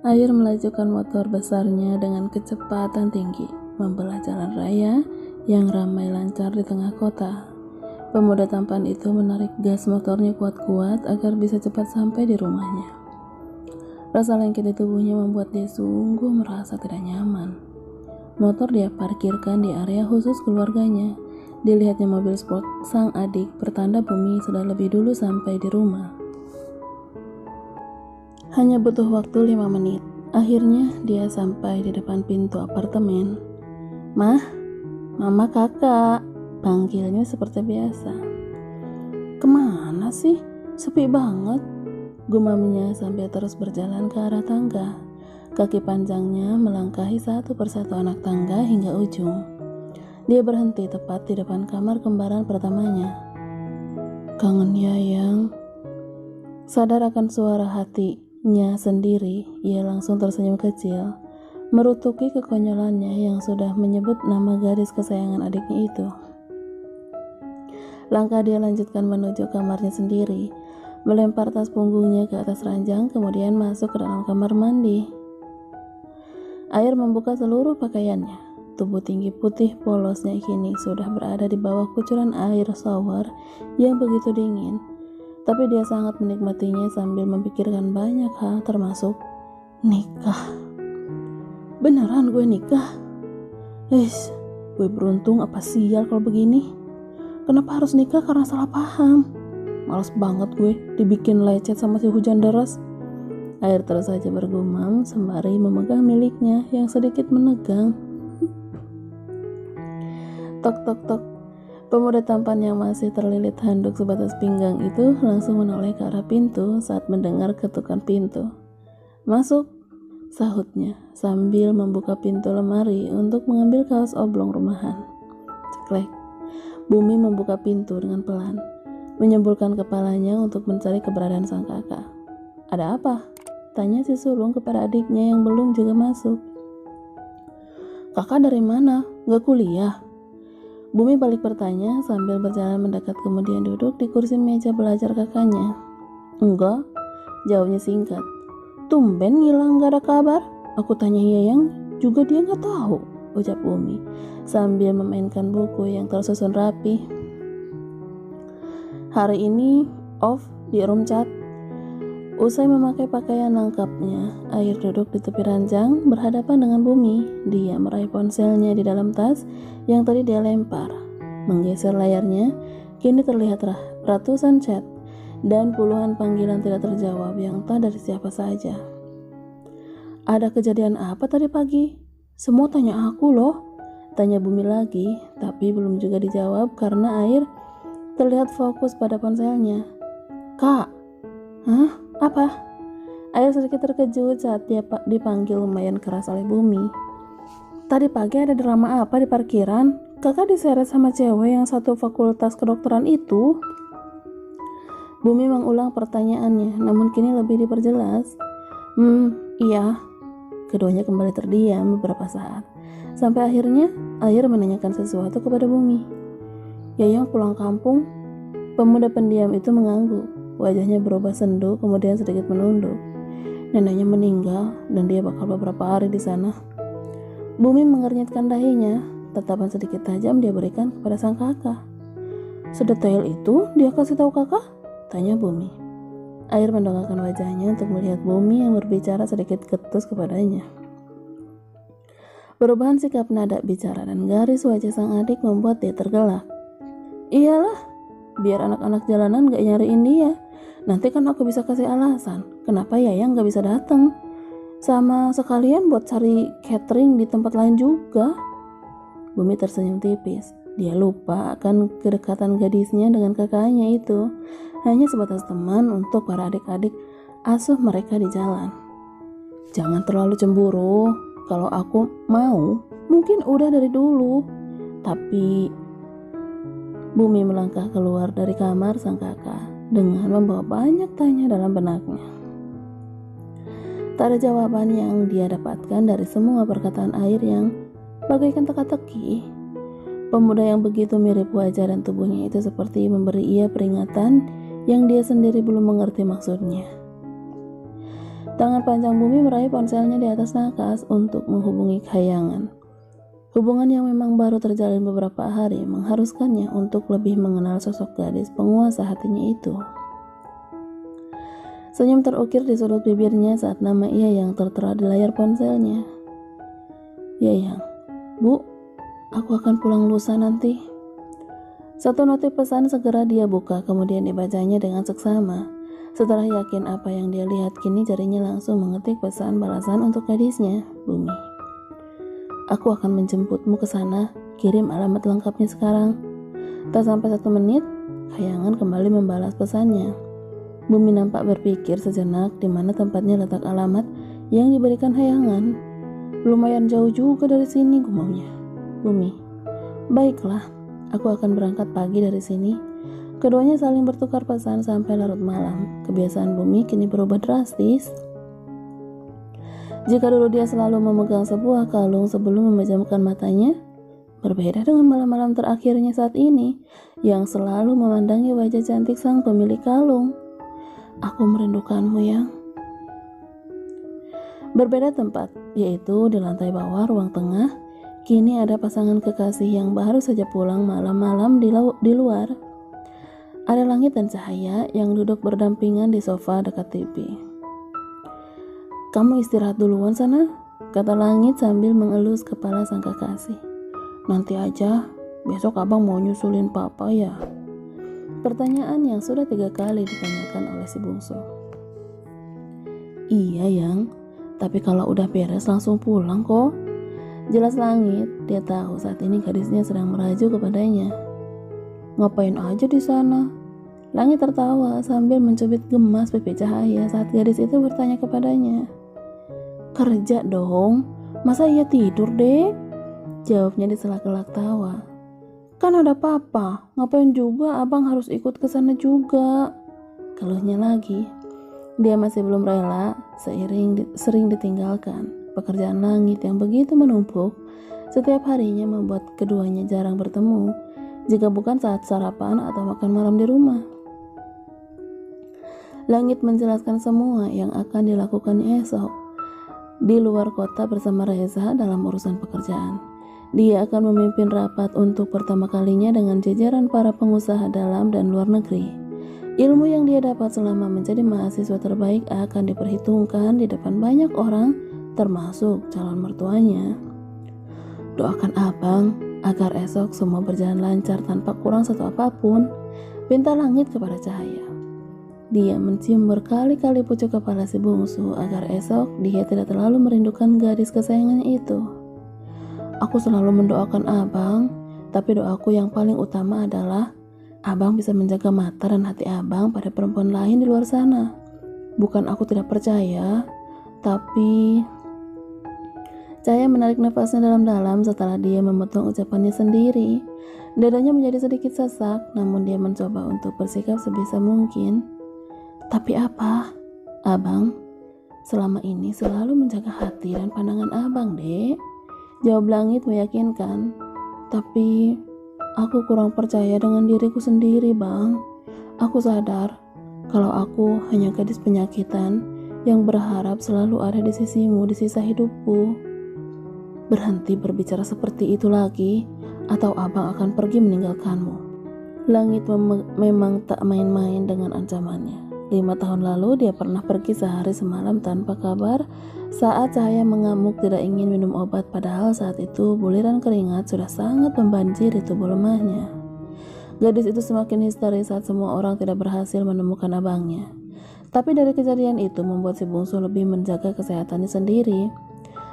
Air melajukan motor besarnya dengan kecepatan tinggi, membelah jalan raya yang ramai lancar di tengah kota. Pemuda tampan itu menarik gas motornya kuat-kuat agar bisa cepat sampai di rumahnya. Rasa lengket di tubuhnya membuat dia sungguh merasa tidak nyaman. Motor dia parkirkan di area khusus keluarganya. Dilihatnya mobil sport sang adik, pertanda Bumi sudah lebih dulu sampai di rumah. Hanya butuh waktu 5 menit. Akhirnya dia sampai di depan pintu apartemen. "Mah, Mama, Kakak," panggilnya seperti biasa. "Kemana sih? Sepi banget," gumamnya sambil terus berjalan ke arah tangga. Kaki panjangnya melangkahi satu persatu anak tangga hingga ujung. Dia berhenti tepat di depan kamar kembaran pertamanya. "Kangen ya, Yang." Sadar akan suara hatinya sendiri, ia langsung tersenyum kecil, merutuki kekonyolannya yang sudah menyebut nama gadis kesayangan adiknya itu. Langkah dia lanjutkan menuju kamarnya sendiri, melempar tas punggungnya ke atas ranjang, kemudian masuk ke dalam kamar mandi. Air membuka seluruh pakaiannya. Tubuh tinggi putih polosnya kini sudah berada di bawah kucuran air shower yang begitu dingin. Tapi dia sangat menikmatinya sambil memikirkan banyak hal termasuk nikah. Beneran gue nikah? Gue beruntung apa sial kalau begini? Kenapa harus nikah karena salah paham? Males banget gue dibikin lecet sama si hujan deras. Air terus saja bergumam sembari memegang miliknya yang sedikit menegang. Tok tok tok. Pemuda tampan yang masih terlilit handuk sebatas pinggang itu langsung menoleh ke arah pintu saat mendengar ketukan pintu. "Masuk," sahutnya sambil membuka pintu lemari untuk mengambil kaos oblong rumahan. Ceklek. Bumi membuka pintu dengan pelan, menyembulkan kepalanya untuk mencari keberadaan sang kakak. "Ada apa?" tanya si sulung kepada adiknya yang belum juga masuk. "Kakak dari mana? Gak kuliah?" Bumi balik bertanya sambil berjalan mendekat, kemudian duduk di kursi meja belajar kakaknya. "Enggak," jawabnya singkat. "Tumben ngilang gak ada kabar. Aku tanya Yayang juga dia gak tahu," ucap Bumi sambil memainkan buku yang tersusun rapi. "Hari ini off di room chat." Usai memakai pakaian lengkapnya, Air duduk di tepi ranjang berhadapan dengan Bumi. Dia meraih ponselnya di dalam tas yang tadi dia lempar. Menggeser layarnya, kini terlihat ratusan chat dan puluhan panggilan tidak terjawab yang tak dari siapa saja. "Ada kejadian apa tadi pagi? Semua tanya aku loh," tanya Bumi lagi, tapi belum juga dijawab karena Air terlihat fokus pada ponselnya. "Kak." "Hah? Apa?" Air sedikit terkejut saat dia dipanggil lumayan keras oleh Bumi. "Tadi pagi ada drama apa di parkiran? Kakak diseret sama cewek yang satu fakultas kedokteran itu?" Bumi mengulang pertanyaannya, namun kini lebih diperjelas. Iya." Keduanya kembali terdiam beberapa saat, sampai akhirnya Air menanyakan sesuatu kepada Bumi. "Yayang pulang kampung?" Pemuda pendiam itu mengangguk. Wajahnya berubah sendu, kemudian sedikit menunduk. "Neneknya meninggal dan dia bakal beberapa hari di sana." Bumi mengernyitkan dahinya. Tatapan sedikit tajam dia berikan kepada sang kakak. "Sedetail itu dia kasih tahu kakak?" tanya Bumi. Air mendongakkan wajahnya untuk melihat Bumi yang berbicara sedikit ketus kepadanya. Perubahan sikap nada bicara dan garis wajah sang adik membuat dia tergelak. "Iyalah, biar anak-anak jalanan gak nyariin dia. Nanti kan aku bisa kasih alasan kenapa Yayang gak bisa datang. Sama sekalian buat cari catering di tempat lain juga." Bumi tersenyum tipis. Dia lupa akan kedekatan gadisnya dengan kakaknya itu. Hanya sebatas teman untuk para adik-adik asuh mereka di jalan. "Jangan terlalu cemburu. Kalau aku mau, mungkin udah dari dulu. Tapi..." Bumi melangkah keluar dari kamar sang kakak dengan membawa banyak tanya dalam benaknya. Tak ada jawaban yang dia dapatkan dari semua perkataan Air yang bagaikan teka-teki. Pemuda yang begitu mirip wajah dan tubuhnya itu seperti memberi ia peringatan yang dia sendiri belum mengerti maksudnya. Tangan panjang Bumi meraih ponselnya di atas nakas untuk menghubungi Kahyangan. Hubungan yang memang baru terjalin beberapa hari mengharuskannya untuk lebih mengenal sosok gadis penguasa hatinya itu. Senyum terukir di sudut bibirnya saat nama ia yang tertera di layar ponselnya. "Yayang, Bu, aku akan pulang lusa nanti." Satu notif pesan segera dia buka, kemudian dibacanya dengan seksama. Setelah yakin apa yang dia lihat, kini jarinya langsung mengetik pesan balasan untuk gadisnya, Bumi. "Aku akan menjemputmu ke sana, kirim alamat lengkapnya sekarang." Tak sampai 1 menit, Kahyangan kembali membalas pesannya. Bumi nampak berpikir sejenak di mana tempatnya letak alamat yang diberikan Kahyangan. "Lumayan jauh juga dari sini," gumamnya. Bumi, "Baiklah, aku akan berangkat pagi dari sini." Keduanya saling bertukar pesan sampai larut malam. Kebiasaan Bumi kini berubah drastis. Jika dulu dia selalu memegang sebuah kalung sebelum memejamkan matanya, berbeda dengan malam-malam terakhirnya saat ini, yang selalu memandangi wajah cantik sang pemilik kalung. "Aku merindukanmu, Yang." Berbeda tempat, yaitu di lantai bawah ruang tengah, kini ada pasangan kekasih yang baru saja pulang malam-malam di luar. Ada Langit dan Cahaya yang duduk berdampingan di sofa dekat TV. "Kamu istirahat duluan sana," kata Langit sambil mengelus kepala sang kekasih. "Nanti aja, besok abang mau nyusulin papa ya?" Pertanyaan yang sudah 3 kali ditanyakan oleh si bungsu. "Iya Yang, tapi kalau udah beres langsung pulang kok," jelas Langit. Dia tahu saat ini gadisnya sedang merajuk kepadanya. "Ngapain aja di sana?" Langit tertawa sambil mencubit gemas pipi Cahaya saat gadis itu bertanya kepadanya. "Kerja dong, masa ia tidur deh?" jawabnya di sela-sela tawa. "Kan ada papa, ngapain juga abang harus ikut ke sana juga?" keluhnya lagi. Dia masih belum rela sering ditinggalkan. Pekerjaan Langit yang begitu menumpuk setiap harinya membuat keduanya jarang bertemu, jika bukan saat sarapan atau makan malam di rumah. Langit menjelaskan semua yang akan dilakukannya esok di luar kota bersama Reza dalam urusan pekerjaan. Dia akan memimpin rapat untuk pertama kalinya dengan jajaran para pengusaha dalam dan luar negeri. Ilmu yang dia dapat selama menjadi mahasiswa terbaik akan diperhitungkan di depan banyak orang, termasuk calon mertuanya. "Doakan abang agar esok semua berjalan lancar tanpa kurang satu apapun," pinta Langit kepada Cahaya. Dia mencium berkali-kali pucuk kepala si bungsu agar esok dia tidak terlalu merindukan gadis kesayangannya itu. "Aku selalu mendoakan abang, tapi doaku yang paling utama adalah abang bisa menjaga mata dan hati abang pada perempuan lain di luar sana. Bukan aku tidak percaya, tapi..." Cahaya menarik nafasnya dalam-dalam setelah dia memotong ucapannya sendiri. Dadanya menjadi sedikit sesak, namun dia mencoba untuk bersikap sebisa mungkin. "Tapi apa? Abang selama ini selalu menjaga hati dan pandangan abang, Dek," jawab Langit meyakinkan. "Tapi aku kurang percaya dengan diriku sendiri, Bang. Aku sadar kalau aku hanya gadis penyakitan yang berharap selalu ada di sisimu di sisa hidupku. Berhenti berbicara seperti itu lagi, atau abang akan pergi meninggalkanmu." Langit memang tak main-main dengan ancamannya. 5 tahun lalu dia pernah pergi sehari semalam tanpa kabar saat Cahaya mengamuk tidak ingin minum obat, padahal saat itu buliran keringat sudah sangat membanjiri tubuh lemahnya. Gadis itu semakin histeris saat semua orang tidak berhasil menemukan abangnya. Tapi dari kejadian itu membuat si bungsu lebih menjaga kesehatannya sendiri.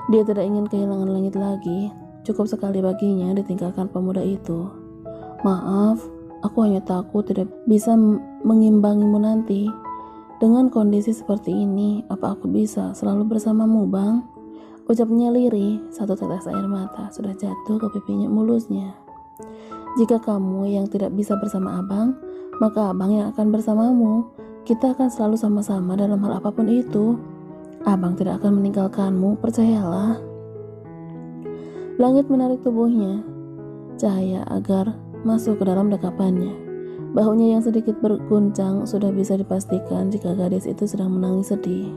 Dia tidak ingin kehilangan Langit lagi. Cukup sekali baginya ditinggalkan pemuda itu. "Maaf, aku hanya takut tidak bisa mengimbangimu nanti. Dengan kondisi seperti ini, apa aku bisa selalu bersamamu, Bang?" ucapnya lirih. Satu tetes air mata sudah jatuh ke pipinya mulusnya. "Jika kamu yang tidak bisa bersama abang, maka abang yang akan bersamamu. Kita akan selalu sama-sama dalam hal apapun itu. Abang tidak akan meninggalkanmu, percayalah." Langit menarik tubuhnya Cahaya agar masuk ke dalam dekapannya. Bahunya yang sedikit berguncang sudah bisa dipastikan jika gadis itu sedang menangis sedih.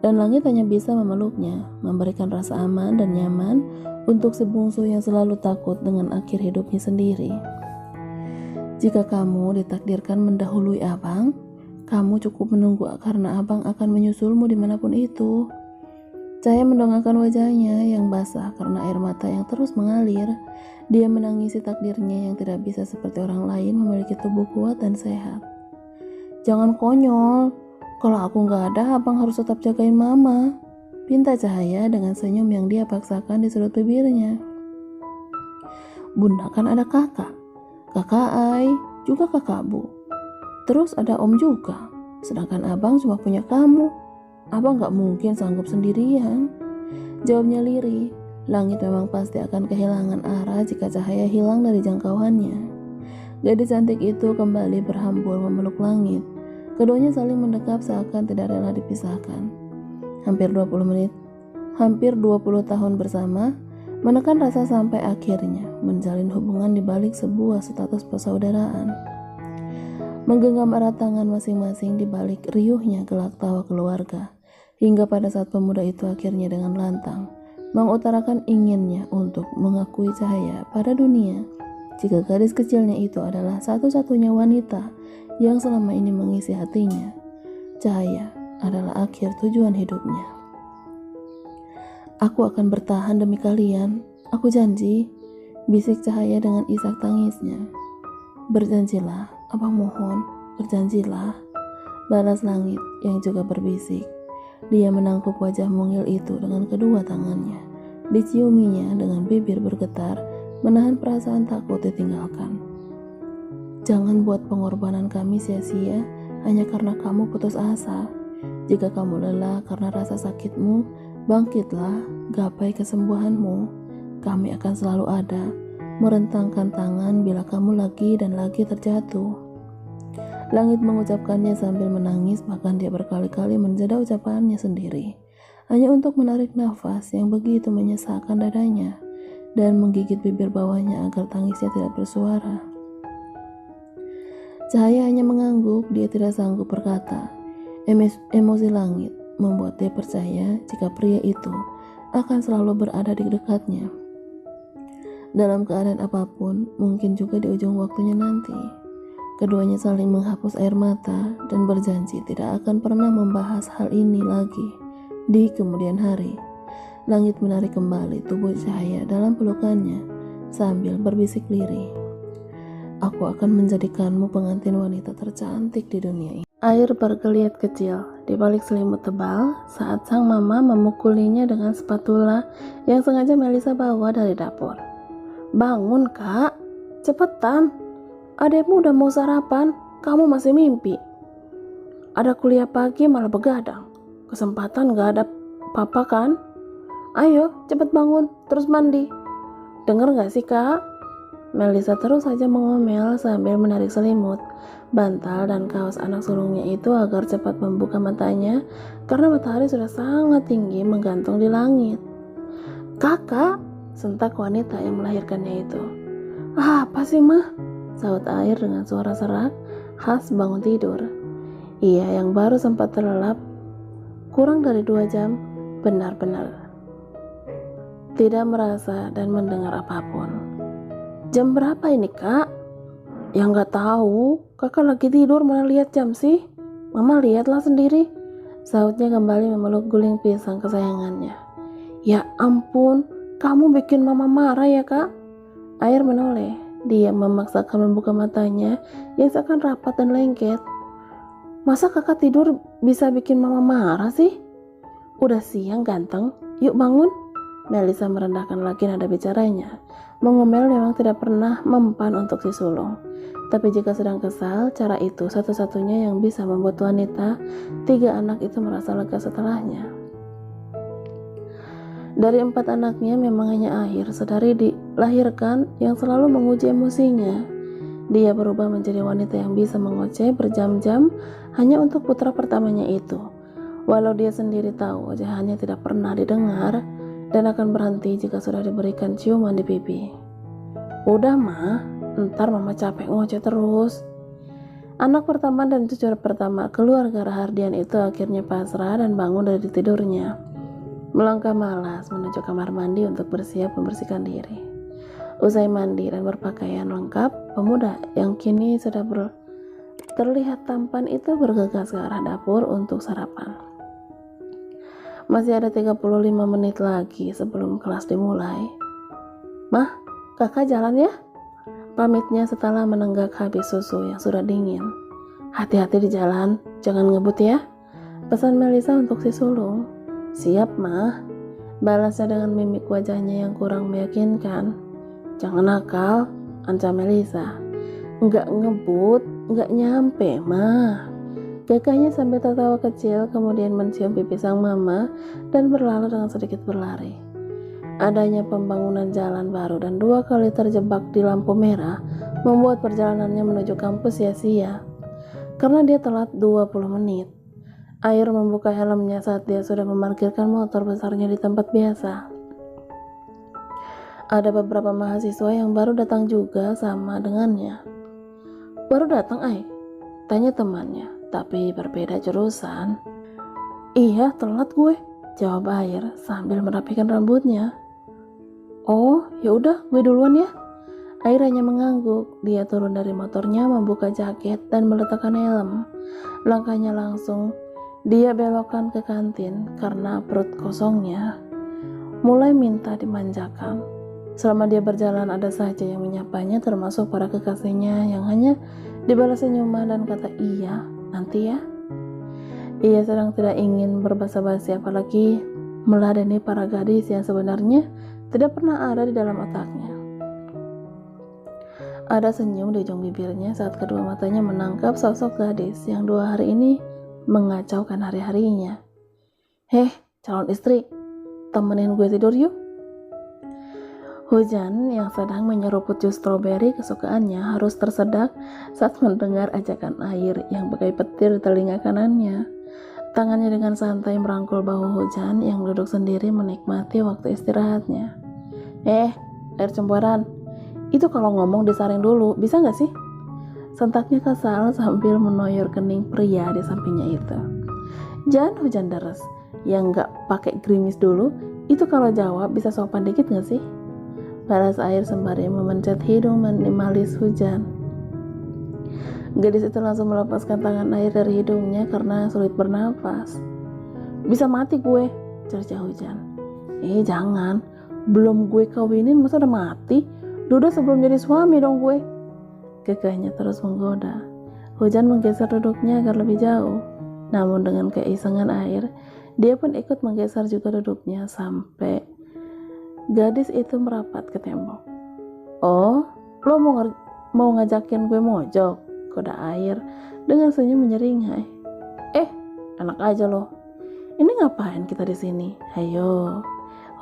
dan langit hanya bisa memeluknya, memberikan rasa aman dan nyaman untuk si bungsu yang selalu takut dengan akhir hidupnya sendiri. Jika kamu ditakdirkan mendahului abang, kamu cukup menunggu karena abang akan menyusulmu dimanapun itu. Cahaya mendongakkan wajahnya yang basah karena air mata yang terus mengalir. Dia menangisi takdirnya yang tidak bisa seperti orang lain memiliki tubuh kuat dan sehat. Jangan konyol, kalau aku gak ada abang harus tetap jagain mama, pinta Cahaya dengan senyum yang dia paksakan di sudut bibirnya. Bunda kan ada kakak Ai, juga kakak Bu. Terus ada om juga, sedangkan abang cuma punya kamu. Abang gak mungkin sanggup sendirian, jawabnya lirih. Langit memang pasti akan kehilangan arah jika cahaya hilang dari jangkauannya. Gadis cantik itu kembali berhambur memeluk langit. Keduanya saling mendekap seakan tidak rela dipisahkan. Hampir 20 tahun bersama, menekan rasa sampai akhirnya menjalin hubungan di balik sebuah status persaudaraan. Menggenggam erat tangan masing-masing di balik riuhnya gelak tawa keluarga. Hingga pada saat pemuda itu akhirnya dengan lantang mengutarakan inginnya untuk mengakui Cahaya pada dunia, jika gadis kecilnya itu adalah satu-satunya wanita yang selama ini mengisi hatinya. Cahaya adalah akhir tujuan hidupnya. Aku akan bertahan demi kalian, aku janji, bisik Cahaya dengan isak tangisnya. Berjanjilah, abang mohon, berjanjilah, balas langit yang juga berbisik. Dia menangkup wajah mungil itu dengan kedua tangannya. Diciuminya dengan bibir bergetar, menahan perasaan takut ditinggalkan. Jangan buat pengorbanan kami sia-sia hanya karena kamu putus asa. Jika kamu lelah karena rasa sakitmu, bangkitlah, gapai kesembuhanmu. Kami akan selalu ada, merentangkan tangan bila kamu lagi dan lagi terjatuh. Langit mengucapkannya sambil menangis, bahkan dia berkali-kali menjeda ucapannya sendiri, hanya untuk menarik nafas yang begitu menyesakkan dadanya dan menggigit bibir bawahnya agar tangisnya tidak bersuara. Cahaya hanya mengangguk, dia tidak sanggup berkata. Emosi langit membuat dia percaya jika pria itu akan selalu berada di dekatnya. Dalam keadaan apapun, mungkin juga di ujung waktunya nanti. Keduanya saling menghapus air mata dan berjanji tidak akan pernah membahas hal ini lagi. Di kemudian hari, langit menarik kembali tubuh Cahaya dalam pelukannya sambil berbisik lirih. Aku akan menjadikanmu pengantin wanita tercantik di dunia ini. Air bergeliat kecil di balik selimut tebal saat sang mama memukulinya dengan spatula yang sengaja Melisa bawa dari dapur. Bangun kak, cepetan. Adekmu udah mau sarapan, kamu masih mimpi. Ada kuliah pagi malah begadang. Kesempatan gak ada papa kan? Ayo cepet bangun, terus mandi. Dengar gak sih kak? Melisa terus saja mengomel sambil menarik selimut, bantal dan kaos anak sulungnya itu agar cepat membuka matanya karena matahari sudah sangat tinggi menggantung di langit. Kakak, sentak wanita yang melahirkannya itu. Apa sih mah? Saut Air dengan suara serak khas bangun tidur. Ia yang baru sempat terlelap kurang dari 2 jam benar-benar tidak merasa dan mendengar apapun. Jam berapa ini kak? Ya nggak tahu, kakak lagi tidur mana lihat jam sih? Mama lihatlah sendiri. Sautnya kembali memeluk guling pisang kesayangannya. Ya ampun, kamu bikin mama marah ya kak? Air menoleh. Dia memaksakan membuka matanya yang seakan rapat dan lengket. Masa kakak tidur bisa bikin mama marah sih? Udah siang ganteng, yuk bangun. Melisa merendahkan lagi nada bicaranya. Mengomel memang tidak pernah mempan untuk si sulung. Tapi jika sedang kesal, cara itu satu-satunya yang bisa membuat wanita 3 anak itu merasa lega setelahnya. Dari 4 anaknya memang hanya Akhir sedari dilahirkan yang selalu menguji emosinya. Dia berubah menjadi wanita yang bisa mengoceh berjam-jam hanya untuk putra pertamanya itu. Walau dia sendiri tahu ocehannya tidak pernah didengar dan akan berhenti jika sudah diberikan ciuman di pipi. Udah mah, ntar mama capek ngoceh terus. Anak pertama dan cucu pertama keluarga Rahardian itu akhirnya pasrah dan bangun dari tidurnya. Melangkah malas menuju kamar mandi untuk bersiap membersihkan diri. Usai mandi dan berpakaian lengkap, pemuda yang kini sudah terlihat tampan itu bergegas ke arah dapur untuk sarapan. Masih ada 35 menit lagi sebelum kelas dimulai. "Mah, kakak jalan ya?" pamitnya setelah menenggak habis susu yang sudah dingin. "Hati-hati di jalan, jangan ngebut ya," pesan Melisa untuk si sulung. "Siap, Mah," balasnya dengan mimik wajahnya yang kurang meyakinkan. "Jangan nakal," ancam Melisa. "Nggak ngebut, nggak nyampe, Mah," kakaknya sambil tertawa kecil, kemudian mencium pipi sang mama dan berlalu dengan sedikit berlari. Adanya pembangunan jalan baru dan 2 kali terjebak di lampu merah membuat perjalanannya menuju kampus sia-sia. Karena dia telat 20 menit. Air membuka helmnya saat dia sudah memarkirkan motor besarnya di tempat biasa. Ada beberapa mahasiswa yang baru datang juga sama dengannya. "Baru datang, Ai?" tanya temannya, tapi berbeda jurusan. "Iya, telat gue," jawab Air sambil merapikan rambutnya. "Oh, ya udah, gue duluan ya." Air hanya mengangguk. Dia turun dari motornya, membuka jaket dan meletakkan helm. Langkahnya langsung dia belokkan ke kantin karena perut kosongnya mulai minta dimanjakan. Selama dia berjalan ada saja yang menyapanya, termasuk para kekasihnya yang hanya dibalas senyuman dan kata iya, nanti ya. Ia sedang tidak ingin berbasa-basi apalagi meladeni para gadis yang sebenarnya tidak pernah ada di dalam otaknya. Ada senyum di ujung bibirnya saat kedua matanya menangkap sosok gadis yang 2 hari ini mengacaukan hari-harinya. "Heh, calon istri, temenin gue tidur yuk." Hujan yang sedang menyeruput jus stroberi kesukaannya harus tersedak saat mendengar ajakan Air yang bagai petir di telinga kanannya. Tangannya dengan santai merangkul bahu Hujan yang duduk sendiri menikmati waktu istirahatnya. Air cemburan, itu kalau ngomong disaring dulu, bisa gak sih?" sentaknya kesal sambil menoyor kening pria di sampingnya itu. "Jangan Hujan deres, yang gak pakai gerimis dulu, itu kalau jawab bisa sopan dikit gak sih?" balas Air sembari memencet hidung minimalis Hujan. Gadis itu langsung melepaskan tangan Air dari hidungnya karena sulit bernafas. "Bisa mati gue," cerca Hujan. Jangan, belum gue kawinin masa udah mati? Udah sebelum jadi suami dong gue." Kekehnya terus menggoda. Hujan menggeser duduknya agar lebih jauh. Namun dengan keisengan Air, dia pun ikut menggeser juga duduknya sampai gadis itu merapat ke tembok. "Oh, lo mau ngajakin gue mojok?" koda Air dengan senyum menyeringai. Enak aja lo. Ini ngapain kita di sini? Hayo."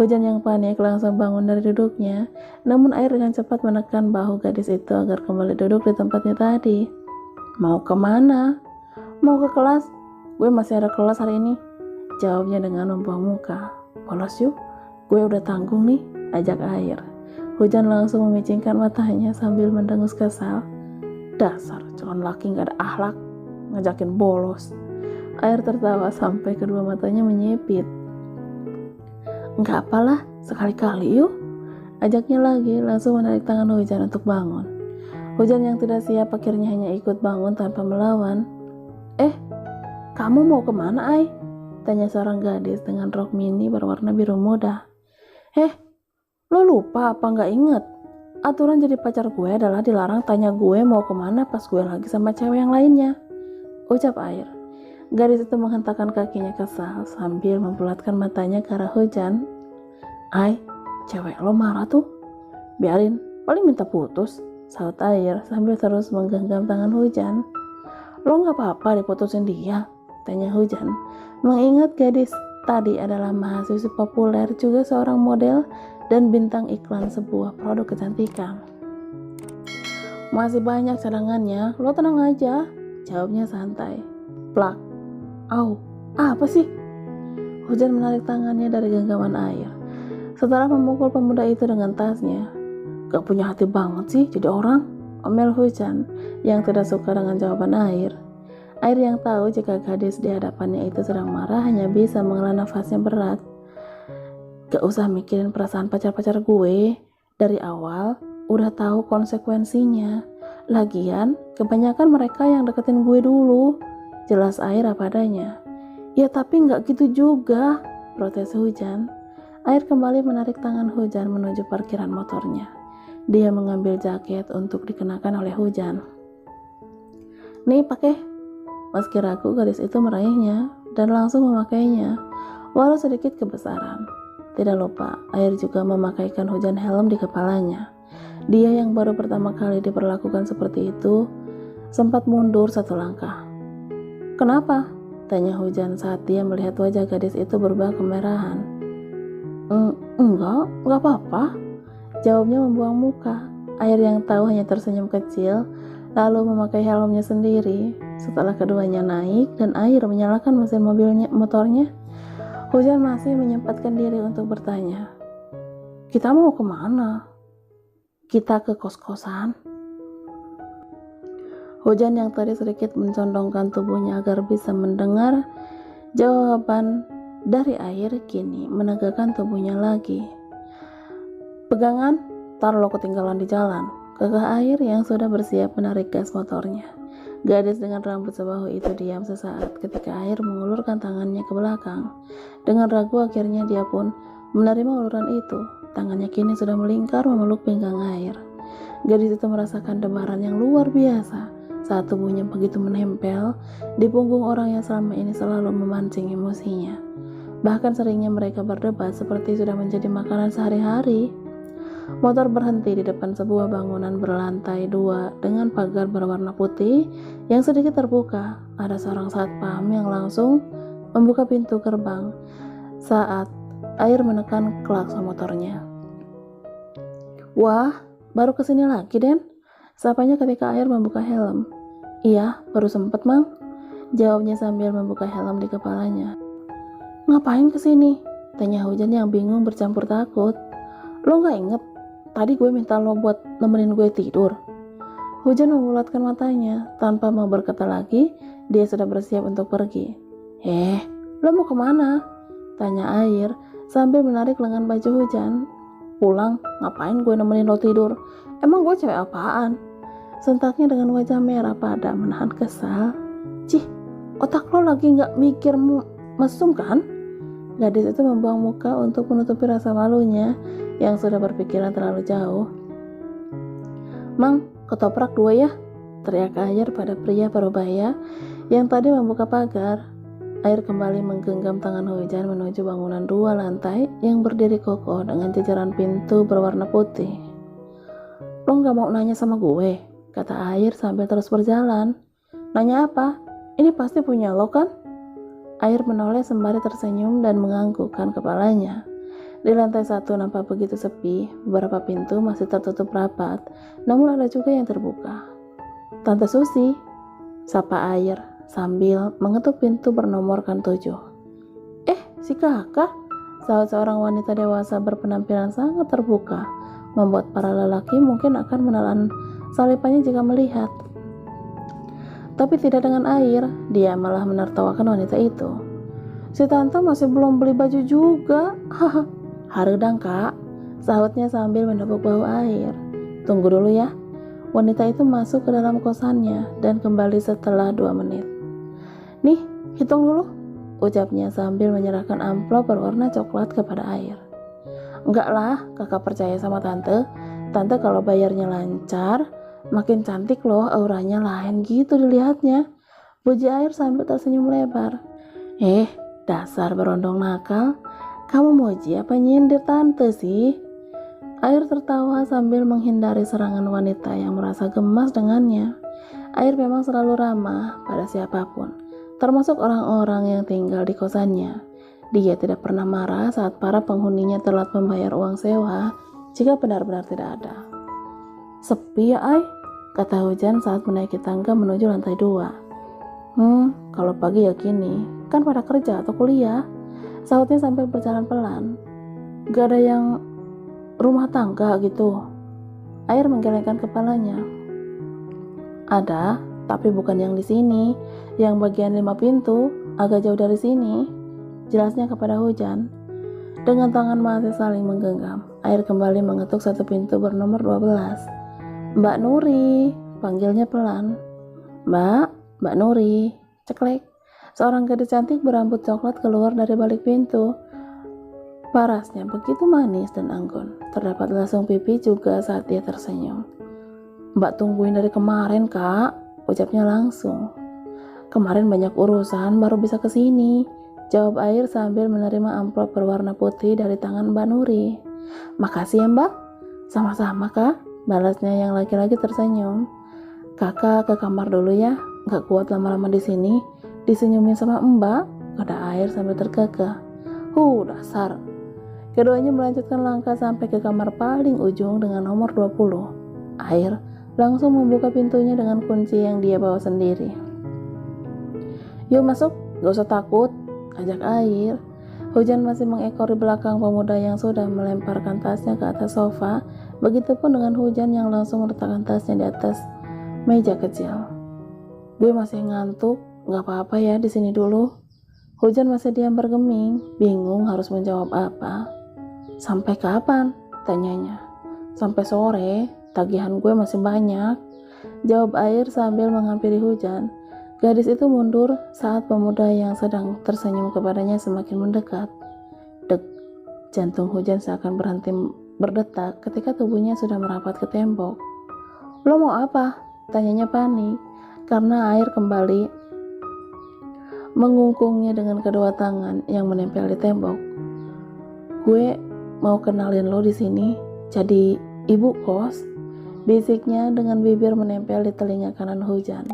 Hujan yang panik langsung bangun dari duduknya, namun Air dengan cepat menekan bahu gadis itu agar kembali duduk di tempatnya tadi. "Mau kemana?" "Mau ke kelas. Gue masih ada kelas hari ini," jawabnya dengan membuang muka. "Bolos yuk, gue udah tanggung nih," ajak Air. Hujan langsung memicingkan matanya sambil mendengus kesal. "Dasar calon laki gak ada akhlak, ngajakin bolos." Air tertawa sampai kedua matanya menyipit. "Nggak apalah, sekali-kali yuk," ajaknya lagi, langsung menarik tangan Hujan untuk bangun. Hujan yang tidak siap akhirnya hanya ikut bangun tanpa melawan. Kamu mau kemana, Ai?" tanya seorang gadis dengan rok mini berwarna biru muda. Lo lupa apa nggak inget? Aturan jadi pacar gue adalah dilarang tanya gue mau kemana pas gue lagi sama cewek yang lainnya," ucap Air. Gadis itu menghentakkan kakinya kesal sambil membulatkan matanya ke arah Hujan. "Ai, cewek lo marah tuh. Biarin, paling minta putus," saut Air sambil terus menggenggam tangan Hujan. "Lo gak apa-apa diputusin dia?" tanya Hujan, mengingat gadis tadi adalah mahasiswi populer, juga seorang model dan bintang iklan sebuah produk kecantikan. "Masih banyak cadangannya, lo tenang aja," jawabnya santai. Plak. "Au, apa sih?" Hujan menarik tangannya dari genggaman Air. Setelah memukul pemuda itu dengan tasnya. "Gak punya hati banget sih jadi orang. mengomel hujan yang tidak suka dengan jawaban air. Air yang tahu jika gadis di hadapannya itu sedang marah hanya bisa menghela nafasnya berat. Gak usah mikirin perasaan pacar-pacar gue, dari awal udah tahu konsekuensinya. Lagian kebanyakan mereka yang deketin gue dulu. Jelas air apa adanya. Ya tapi gak gitu juga, protes hujan. Air kembali menarik tangan hujan menuju parkiran motornya. Dia mengambil jaket untuk dikenakan oleh hujan. Nih pakai. Meski ragu, gadis itu meraihnya dan langsung memakainya, walau sedikit kebesaran. Tidak lupa, air juga memakaikan hujan helm di kepalanya. Dia yang baru pertama kali diperlakukan seperti itu, sempat mundur satu langkah. Kenapa? Tanya hujan saat dia melihat wajah gadis itu berubah kemerahan. Enggak apa-apa. Jawabnya membuang muka. Air yang tahu hanya tersenyum kecil, lalu memakai helmnya sendiri. Setelah keduanya naik dan air menyalakan mesin motornya, hujan masih menyempatkan diri untuk bertanya, kita mau kemana? Kita ke kos-kosan. Hujan yang tadi sedikit mencondongkan tubuhnya agar bisa mendengar jawaban dari air kini menegakkan tubuhnya lagi. Pegangan, tar lo ketinggalan di jalan. Kekeh air yang sudah bersiap menarik gas motornya. Gadis dengan rambut sebahu itu diam sesaat ketika air mengulurkan tangannya ke belakang. Dengan ragu akhirnya dia pun menerima uluran itu. Tangannya kini sudah melingkar memeluk pinggang air. Gadis itu merasakan debaran yang luar biasa saat tubuhnya begitu menempel di punggung orang yang selama ini selalu memancing emosinya. Bahkan seringnya mereka berdebat seperti sudah menjadi makanan sehari-hari. Motor berhenti di depan sebuah bangunan berlantai 2 dengan pagar berwarna putih yang sedikit terbuka. Ada seorang satpam yang langsung membuka pintu gerbang saat air menekan klakson motornya. Wah, baru kesini lagi, Den? Sapanya ketika air membuka helm. Iya, baru sempet, Mang. Jawabnya sambil membuka helm di kepalanya. Ngapain kesini? Tanya hujan yang bingung bercampur takut. Lo gak inget? Tadi gue minta lo buat nemenin gue tidur. Hujan membulatkan matanya. Tanpa mau berkata lagi, dia sudah bersiap untuk pergi. Lo mau kemana? Tanya air sambil menarik lengan baju hujan. Pulang, ngapain gue nemenin lo tidur? Emang gue cewek apaan? Sentaknya dengan wajah merah pada menahan kesal. Cih, otak lo lagi gak mikir mesum kan? Gadis itu membuang muka untuk menutupi rasa malunya yang sudah berpikiran terlalu jauh. Mang, ketoprak 2 ya? Teriak air pada pria parubaya yang tadi membuka pagar. Air kembali menggenggam tangan hujan menuju bangunan 2 lantai yang berdiri kokoh dengan jajaran pintu berwarna putih. Lo gak mau nanya sama gue? Kata air sambil terus berjalan. Nanya apa? Ini pasti punya lo kan? Air menoleh sembari tersenyum dan menganggukkan kepalanya. Di lantai 1 nampak begitu sepi, beberapa pintu masih tertutup rapat, namun ada juga yang terbuka. Tante Susi, sapa air sambil mengetuk pintu bernomorkan 7. Si kakak, saat seorang wanita dewasa berpenampilan sangat terbuka, membuat para lelaki mungkin akan menelan salipannya jika melihat. Tapi tidak dengan air, dia malah menertawakan wanita itu. Si tante masih belum beli baju juga, haha. Haredang kak, sahutnya sambil menepuk bahu air. Tunggu dulu ya. Wanita itu masuk ke dalam kosannya dan kembali setelah 2 menit. Nih, hitung dulu, ucapnya sambil menyerahkan amplop berwarna coklat kepada air. Enggak lah, kakak percaya sama tante. Tante kalau bayarnya lancar, makin cantik loh, auranya lain gitu dilihatnya. Puji air sambil tersenyum lebar. Dasar berondong nakal. Kamu muji apa nyindir tante sih? Air tertawa sambil menghindari serangan wanita yang merasa gemas dengannya. Air memang selalu ramah pada siapapun, termasuk orang-orang yang tinggal di kosannya. Dia tidak pernah marah saat para penghuninya telat membayar uang sewa jika benar-benar tidak ada. Sepi ya, Ai? Kata hujan saat menaiki tangga menuju lantai 2. Kalau pagi ya gini, kan pada kerja atau kuliah. Sahutnya sambil berjalan pelan. Gak ada yang rumah tangga gitu. Air menggelengkan kepalanya. Ada, tapi bukan yang di sini. Yang bagian 5 pintu, agak jauh dari sini. Jelasnya kepada Hujan. Dengan tangan masih saling menggenggam, Air kembali mengetuk satu pintu bernomor 12. Mbak Nuri, panggilnya pelan. Mbak Nuri, ceklek. Seorang gadis cantik berambut coklat keluar dari balik pintu. Parasnya begitu manis dan anggun. Terdapat lasung pipi juga saat dia tersenyum. Mbak tungguin dari kemarin, Kak, ucapnya langsung. Kemarin banyak urusan, baru bisa kesini, jawab Air sambil menerima amplop berwarna putih dari tangan Mbak Nuri. Makasih ya, Mbak. Sama-sama, Kak, balasnya yang laki-laki tersenyum. Kakak ke kamar dulu ya, gak kuat lama-lama di sini. Disenyumin sama Mbak, kata Air sambil terkekeh. Dasar. Keduanya melanjutkan langkah sampai ke kamar paling ujung dengan nomor 20. Air langsung membuka pintunya dengan kunci yang dia bawa sendiri. Yuk masuk, gak usah takut, ajak Air. Hujan masih mengekor di belakang pemuda yang sudah melemparkan tasnya ke atas sofa. Begitupun dengan Hujan yang langsung meletakkan tasnya di atas meja kecil. Gue masih ngantuk, gak apa-apa ya di sini dulu. Hujan masih diam bergeming, bingung harus menjawab apa. Sampai kapan? Tanyanya. Sampai sore, tagihan gue masih banyak, jawab Air sambil menghampiri Hujan. Gadis itu mundur saat pemuda yang sedang tersenyum kepadanya semakin mendekat. Dek, jantung Hujan seakan berhenti berdetak ketika tubuhnya sudah merapat ke tembok. Lo mau apa? Tanyanya panik, karena Air kembali mengungkungnya dengan kedua tangan yang menempel di tembok. Gue mau kenalin lo di sini, jadi ibu kos, bisiknya dengan bibir menempel di telinga kanan Hujan.